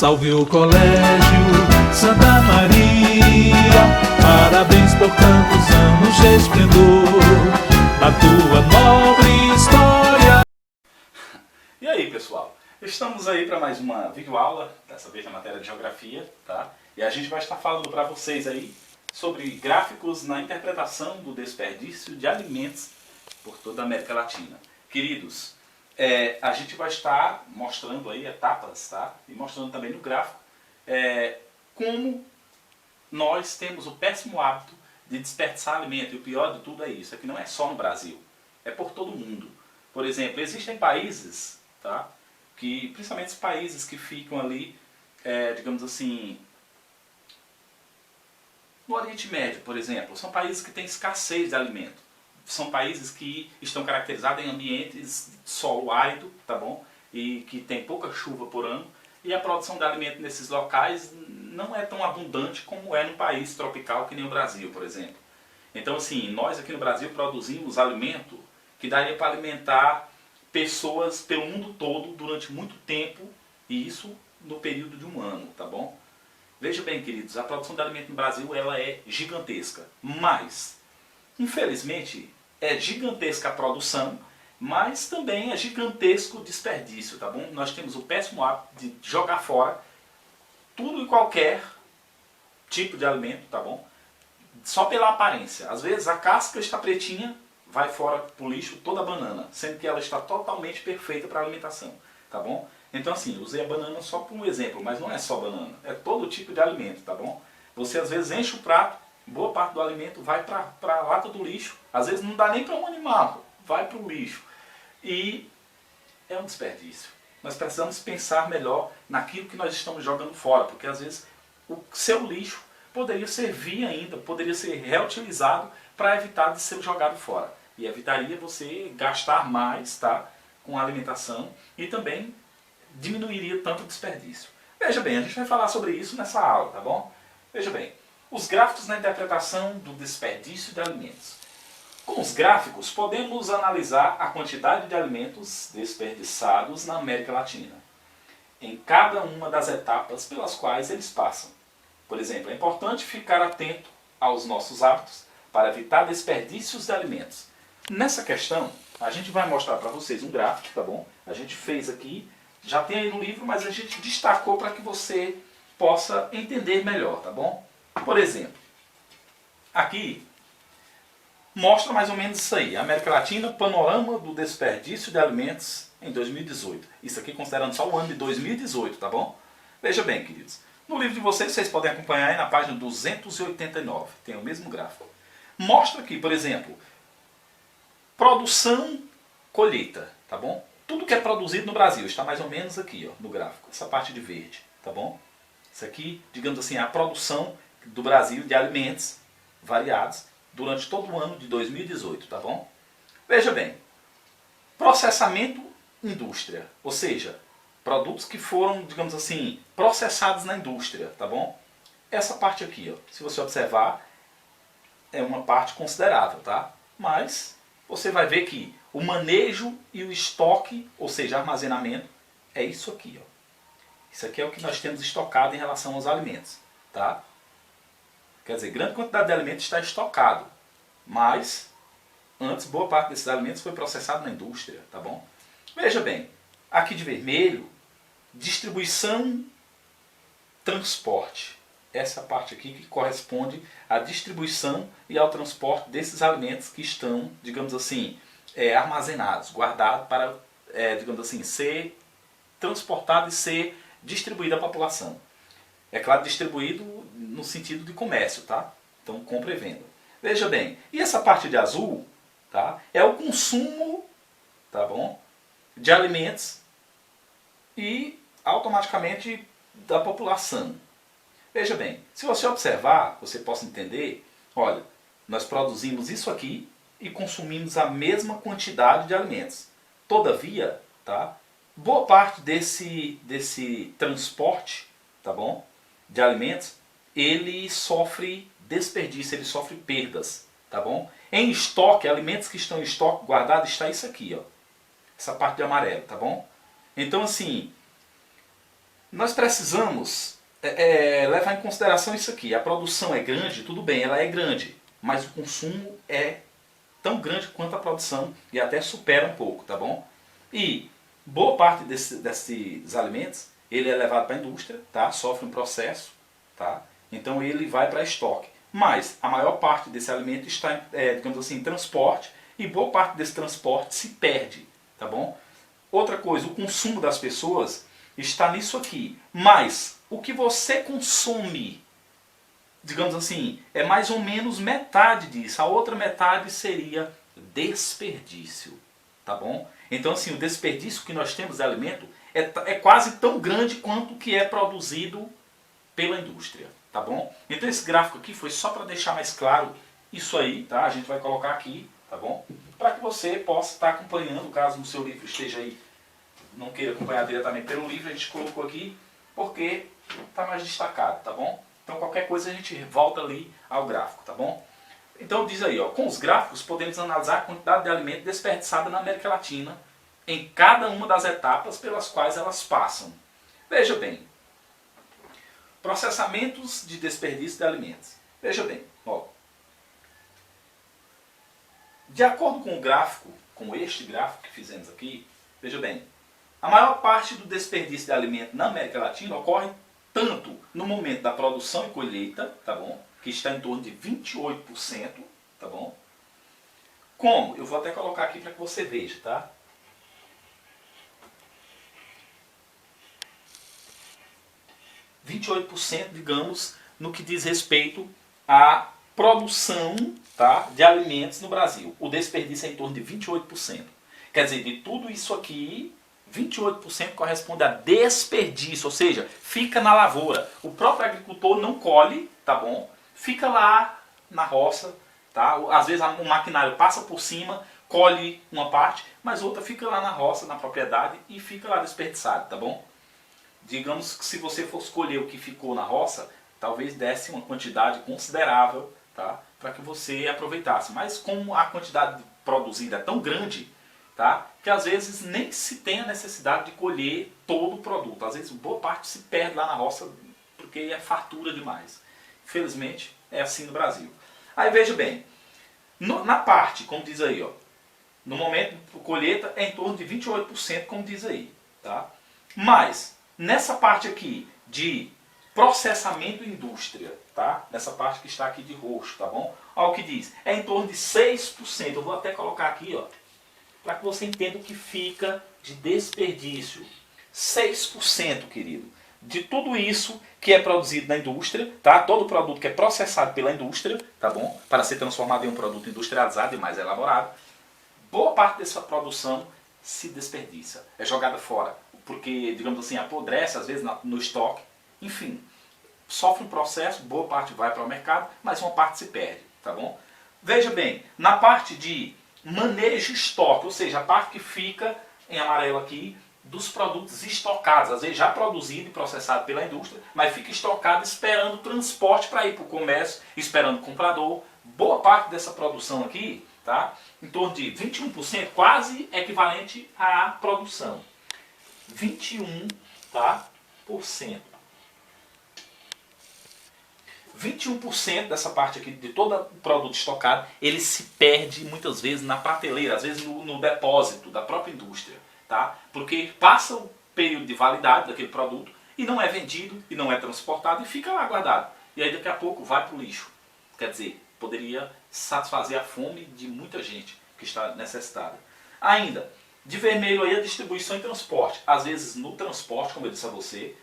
Salve o Colégio Santa Maria, parabéns por tantos anos de esplendor da tua nobre história. E aí, pessoal? Estamos aí para mais uma videoaula, dessa vez na matéria de Geografia, tá? E a gente vai estar falando para vocês aí sobre gráficos na interpretação do desperdício de alimentos por toda a América Latina. Queridos, a gente vai estar mostrando aí etapas, tá? E mostrando também no gráfico como nós temos o péssimo hábito de desperdiçar alimento. E o pior de tudo é isso, é que não é só no Brasil, é por todo o mundo. Por exemplo, existem países, tá? Que, principalmente os países que ficam ali, digamos assim, no Oriente Médio, por exemplo, são países que têm escassez de alimento. São países que estão caracterizados em ambientes de solo árido, tá bom? E que tem pouca chuva por ano. E a produção de alimento nesses locais não é tão abundante como é num país tropical que nem o Brasil, por exemplo. Então, assim, nós aqui no Brasil produzimos alimento que daria para alimentar pessoas pelo mundo todo durante muito tempo, e isso no período de um ano, tá bom? Veja bem, queridos, a produção de alimento no Brasil ela é gigantesca, mas, infelizmente, é gigantesca a produção, mas também é gigantesco o desperdício, tá bom? Nós temos o péssimo hábito de jogar fora tudo e qualquer tipo de alimento, tá bom? Só pela aparência. Às vezes a casca está pretinha, vai fora pro lixo toda a banana, sendo que ela está totalmente perfeita para alimentação, tá bom? Então assim, usei a banana só por um exemplo, mas não é só banana, é todo tipo de alimento, tá bom? Você às vezes enche o prato, boa parte do alimento vai para a lata do lixo, às vezes não dá nem para um animal, vai para o lixo. E é um desperdício. Nós precisamos pensar melhor naquilo que nós estamos jogando fora, porque às vezes o seu lixo poderia servir ainda, poderia ser reutilizado para evitar de ser jogado fora. E evitaria você gastar mais, tá, com a alimentação e também diminuiria tanto o desperdício. Veja bem, a gente vai falar sobre isso nessa aula, tá bom? Veja bem, os gráficos na interpretação do desperdício de alimentos. Com os gráficos, podemos analisar a quantidade de alimentos desperdiçados na América Latina, em cada uma das etapas pelas quais eles passam. Por exemplo, é importante ficar atento aos nossos hábitos para evitar desperdícios de alimentos. Nessa questão, a gente vai mostrar para vocês um gráfico, tá bom? A gente fez aqui, já tem aí no livro, mas a gente destacou para que você possa entender melhor, tá bom? Por exemplo, aqui mostra mais ou menos isso aí, América Latina, panorama do desperdício de alimentos em 2018. Isso aqui considerando só o ano de 2018, tá bom? Veja bem, queridos, no livro de vocês podem acompanhar aí na página 289, tem o mesmo gráfico. Mostra aqui, por exemplo, produção, colheita, tá bom? Tudo que é produzido no Brasil está mais ou menos aqui, ó, no gráfico, essa parte de verde, tá bom? Isso aqui, digamos assim, é a produção do Brasil de alimentos variados durante todo o ano de 2018, tá bom? Veja bem, processamento, indústria, ou seja, produtos que foram, digamos assim, processados na indústria, tá bom? Essa parte aqui, ó, se você observar, é uma parte considerável, tá? Mas você vai ver que o manejo e o estoque, ou seja, armazenamento, é isso aqui, ó. Isso aqui é o que nós temos estocado em relação aos alimentos, tá? Quer dizer, grande quantidade de alimentos está estocado, mas antes boa parte desses alimentos foi processado na indústria, tá bom? Veja bem, aqui de vermelho, distribuição, transporte. Essa parte aqui que corresponde à distribuição e ao transporte desses alimentos que estão, digamos assim, armazenados, guardados para, digamos assim, ser transportado e ser distribuído à população. É claro, distribuído no sentido de comércio, tá? Então, compra e venda. Veja bem, e essa parte de azul, tá? É o consumo, tá bom? De alimentos e automaticamente da população. Veja bem, se você observar, você possa entender, olha, nós produzimos isso aqui e consumimos a mesma quantidade de alimentos. Todavia, tá? Boa parte desse transporte, tá bom? De alimentos, ele sofre desperdício, ele sofre perdas, tá bom? Em estoque, alimentos que estão em estoque guardado, está isso aqui, ó. Essa parte de amarelo, tá bom? Então assim, nós precisamos levar em consideração isso aqui. A produção é grande, tudo bem, ela é grande, mas o consumo é tão grande quanto a produção e até supera um pouco, tá bom? E boa parte desses alimentos, ele é levado para a indústria, tá? Sofre um processo, tá? Então ele vai para estoque. Mas a maior parte desse alimento está, digamos assim, em transporte, e boa parte desse transporte se perde, tá bom? Outra coisa, o consumo das pessoas está nisso aqui. Mas o que você consome, digamos assim, é mais ou menos metade disso. A outra metade seria desperdício, tá bom? Então assim, o desperdício que nós temos de alimento é quase tão grande quanto o que é produzido pela indústria, tá bom? Então esse gráfico aqui foi só para deixar mais claro isso aí, tá? A gente vai colocar aqui, tá bom? Para que você possa estar acompanhando, caso no seu livro esteja aí, não queira acompanhar diretamente pelo livro, a gente colocou aqui porque está mais destacado, tá bom? Então qualquer coisa a gente volta ali ao gráfico, tá bom? Então diz aí, ó, com os gráficos podemos analisar a quantidade de alimento desperdiçada na América Latina em cada uma das etapas pelas quais elas passam. Veja bem, processamentos de desperdício de alimentos. Veja bem, ó, de acordo com o gráfico, com este gráfico que fizemos aqui, veja bem, a maior parte do desperdício de alimento na América Latina ocorre tanto no momento da produção e colheita, tá bom? Que está em torno de 28%, tá bom? Como? Eu vou até colocar aqui para que você veja, tá? Digamos, no que diz respeito à produção, tá, de alimentos no Brasil. O desperdício é em torno de 28%. Quer dizer, de tudo isso aqui, 28% corresponde a desperdício, ou seja, fica na lavoura. O próprio agricultor não colhe, tá bom? Fica lá na roça, tá? Às vezes o maquinário passa por cima, colhe uma parte, mas outra fica lá na roça, na propriedade e fica lá desperdiçado, tá bom? Digamos que se você fosse colher o que ficou na roça, talvez desse uma quantidade considerável, tá? Para que você aproveitasse. Mas como a quantidade produzida é tão grande, tá? Que às vezes nem se tem a necessidade de colher todo o produto. Às vezes boa parte se perde lá na roça porque é fartura demais. Infelizmente é assim no Brasil. Aí veja bem, na parte, como diz aí, ó, no momento de colheita é em torno de 28%, como diz aí, tá? Mas nessa parte aqui de processamento e indústria, tá? Nessa parte que está aqui de roxo, tá bom? Olha o que diz, é em torno de 6%. Eu vou até colocar aqui, ó, para que você entenda o que fica de desperdício. 6%, querido, de tudo isso que é produzido na indústria, tá? Todo produto que é processado pela indústria, tá bom? Para ser transformado em um produto industrializado e mais elaborado, boa parte dessa produção se desperdiça, é jogada fora, porque, digamos assim, apodrece às vezes no estoque, enfim, sofre um processo, boa parte vai para o mercado, mas uma parte se perde, tá bom? Veja bem, na parte de manejo e estoque, ou seja, a parte que fica em amarelo aqui dos produtos estocados, às vezes já produzido e processado pela indústria, mas fica estocado esperando transporte para ir para o comércio, esperando o comprador. Boa parte dessa produção aqui, tá? Em torno de 21%, quase equivalente à produção. 21%, tá? 21% dessa parte aqui, de todo o produto estocado, ele se perde muitas vezes na prateleira, às vezes no depósito da própria indústria, tá? Porque passa o período de validade daquele produto e não é vendido, e não é transportado, e fica lá guardado. E aí daqui a pouco vai para o lixo. Quer dizer, poderia satisfazer a fome de muita gente que está necessitada. Ainda, de vermelho aí a distribuição e transporte. Às vezes no transporte, como eu disse a você,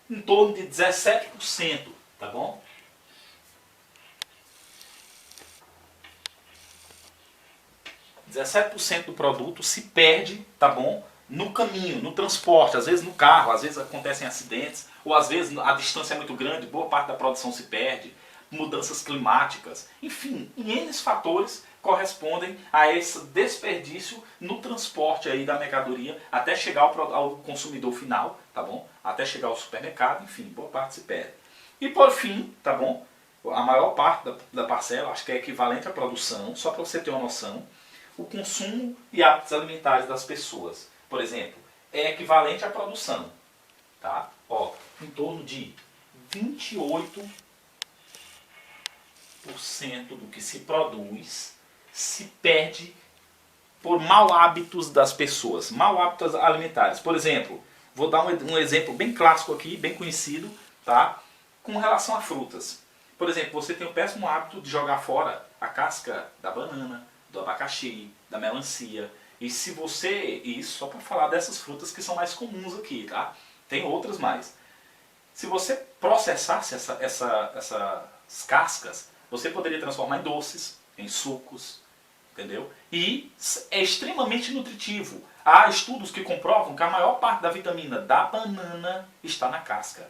em torno de 17%, tá bom? do produto se perde, tá bom? No caminho, no transporte, às vezes no carro, às vezes acontecem acidentes, ou às vezes a distância é muito grande, boa parte da produção se perde, mudanças climáticas, enfim, N fatores correspondem a esse desperdício no transporte aí da mercadoria até chegar ao consumidor final, tá bom? Até chegar ao supermercado, enfim, boa parte se perde. E por fim, tá bom? A maior parte da parcela, acho que é equivalente à produção, só para você ter uma noção, o consumo e hábitos alimentares das pessoas, por exemplo, é equivalente à produção, tá? Ó, em torno de 28% do que se produz se perde por mau hábitos das pessoas, mau hábitos alimentares. Por exemplo, vou dar um exemplo bem clássico aqui, bem conhecido, tá? Com relação a frutas. Por exemplo, você tem o péssimo hábito de jogar fora a casca da banana, do abacaxi, da melancia. E se você, isso só para falar dessas frutas que são mais comuns aqui, tá? Tem outras mais. Se você processasse essas cascas, você poderia transformar em doces, em sucos, entendeu? E é extremamente nutritivo. Há estudos que comprovam que a maior parte da vitamina da banana está na casca.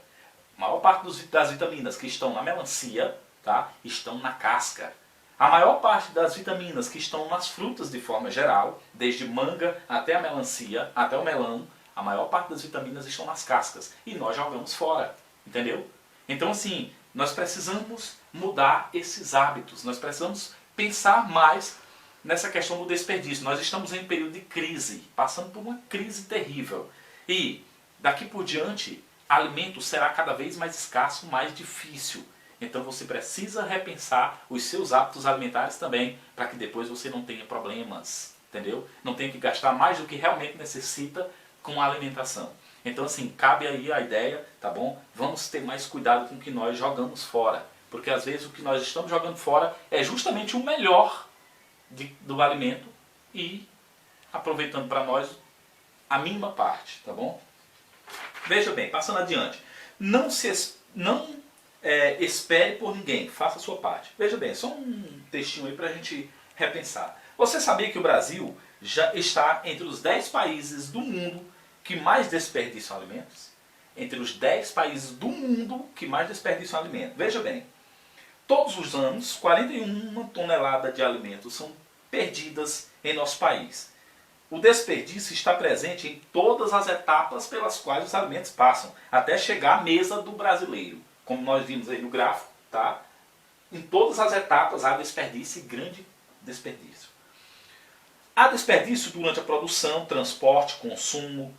A maior parte das vitaminas que estão na melancia, tá, estão na casca. A maior parte das vitaminas que estão nas frutas de forma geral, desde manga até a melancia, até o melão, a maior parte das vitaminas estão nas cascas. E nós jogamos fora, entendeu? Então assim, nós precisamos mudar esses hábitos, nós precisamos pensar mais nessa questão do desperdício. Nós estamos em um período de crise, passando por uma crise terrível. E daqui por diante, alimento será cada vez mais escasso, mais difícil. Então você precisa repensar os seus hábitos alimentares também, para que depois você não tenha problemas, entendeu? Não tenha que gastar mais do que realmente necessita com a alimentação. Então assim, cabe aí a ideia, tá bom? Vamos ter mais cuidado com o que nós jogamos fora. Porque às vezes o que nós estamos jogando fora é justamente o melhor do alimento e aproveitando para nós a mínima parte, tá bom? Veja bem, passando adiante. Não espere por ninguém, faça a sua parte. Veja bem, só um textinho aí para a gente repensar. Você sabia que o Brasil já está entre os 10 países do mundo que mais desperdiçam alimentos? Entre os 10 países do mundo que mais desperdiçam alimentos. Veja bem, todos os anos, 41 toneladas de alimentos são perdidas em nosso país. O desperdício está presente em todas as etapas pelas quais os alimentos passam, até chegar à mesa do brasileiro. Como nós vimos aí no gráfico, tá? Em todas as etapas há desperdício e grande desperdício. Há desperdício durante a produção, transporte, consumo,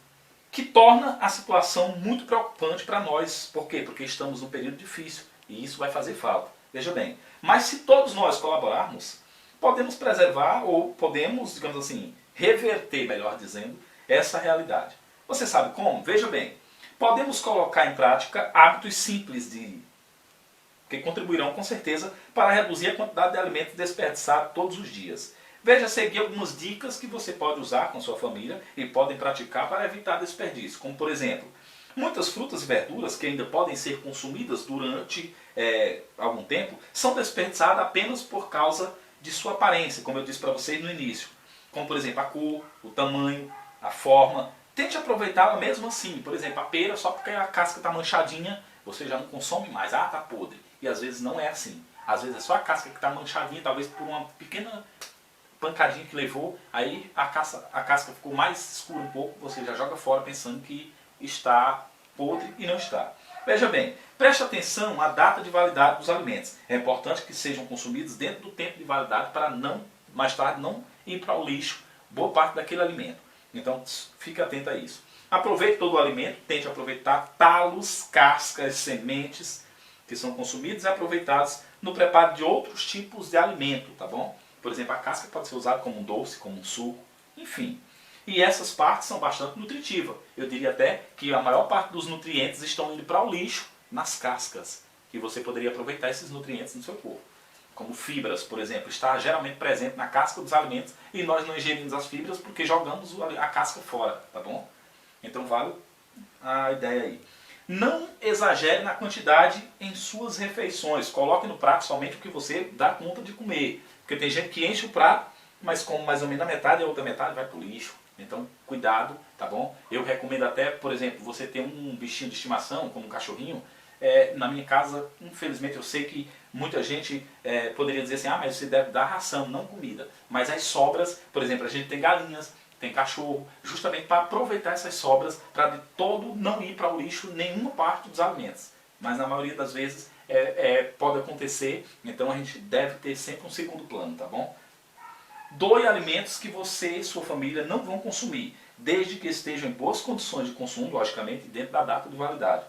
que torna a situação muito preocupante para nós. Por quê? Porque estamos num período difícil e isso vai fazer falta. Veja bem, mas se todos nós colaborarmos, podemos preservar ou podemos, digamos assim, reverter, melhor dizendo, essa realidade. Você sabe como? Veja bem, podemos colocar em prática hábitos simples que contribuirão com certeza para reduzir a quantidade de alimento desperdiçado todos os dias. Veja a seguir algumas dicas que você pode usar com sua família e podem praticar para evitar desperdício. Como por exemplo, muitas frutas e verduras que ainda podem ser consumidas durante algum tempo são desperdiçadas apenas por causa de sua aparência, como eu disse para vocês no início. Como por exemplo a cor, o tamanho, a forma. Tente aproveitá-la mesmo assim. Por exemplo, a pera, só porque a casca está manchadinha, você já não consome mais. Ah, está podre. E às vezes não é assim. Às vezes é só a casca que está manchadinha, talvez por uma pequena pancadinha que levou, aí a casca ficou mais escura um pouco, você já joga fora pensando que está podre e não está. Veja bem, preste atenção à data de validade dos alimentos. É importante que sejam consumidos dentro do tempo de validade para mais tarde não ir para o lixo boa parte daquele alimento. Então fique atento a isso. Aproveite todo o alimento, tente aproveitar talos, cascas, sementes que são consumidos e aproveitados no preparo de outros tipos de alimento, tá bom? Por exemplo, a casca pode ser usada como um doce, como um suco, enfim. E essas partes são bastante nutritivas. Eu diria até que a maior parte dos nutrientes estão indo para o lixo nas cascas. E você poderia aproveitar esses nutrientes no seu corpo. Como fibras, por exemplo, está geralmente presente na casca dos alimentos e nós não ingerimos as fibras porque jogamos a casca fora, tá bom? Então vale a ideia aí. Não exagere na quantidade em suas refeições. Coloque no prato somente o que você dá conta de comer. Porque tem gente que enche o prato, mas come mais ou menos a metade e a outra metade vai para o lixo. Então, cuidado, tá bom? Eu recomendo até, por exemplo, você ter um bichinho de estimação, como um cachorrinho. Na minha casa, infelizmente, eu sei que muita gente poderia dizer assim, ah, mas você deve dar ração, não comida. Mas as sobras, por exemplo, a gente tem galinhas, tem cachorro, justamente para aproveitar essas sobras, para de todo não ir para o lixo nenhuma parte dos alimentos. Mas na maioria das vezes pode acontecer, então a gente deve ter sempre um segundo plano, tá bom? Doe alimentos que você e sua família não vão consumir. desde que estejam em boas condições de consumo, logicamente, dentro da data de validade.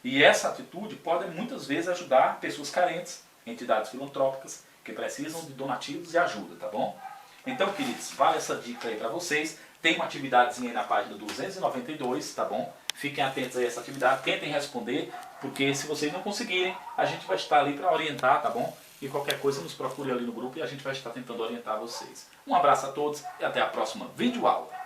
E essa atitude pode muitas vezes ajudar pessoas carentes, entidades filantrópicas, que precisam de donativos e ajuda, tá bom? Então, queridos, vale essa dica aí para vocês. Tem uma atividadezinha aí na página 292, tá bom? Fiquem atentos a essa atividade, tentem responder, porque se vocês não conseguirem, a gente vai estar ali para orientar, tá bom? E qualquer coisa nos procure ali no grupo e a gente vai estar tentando orientar vocês. Um abraço a todos e até a próxima videoaula.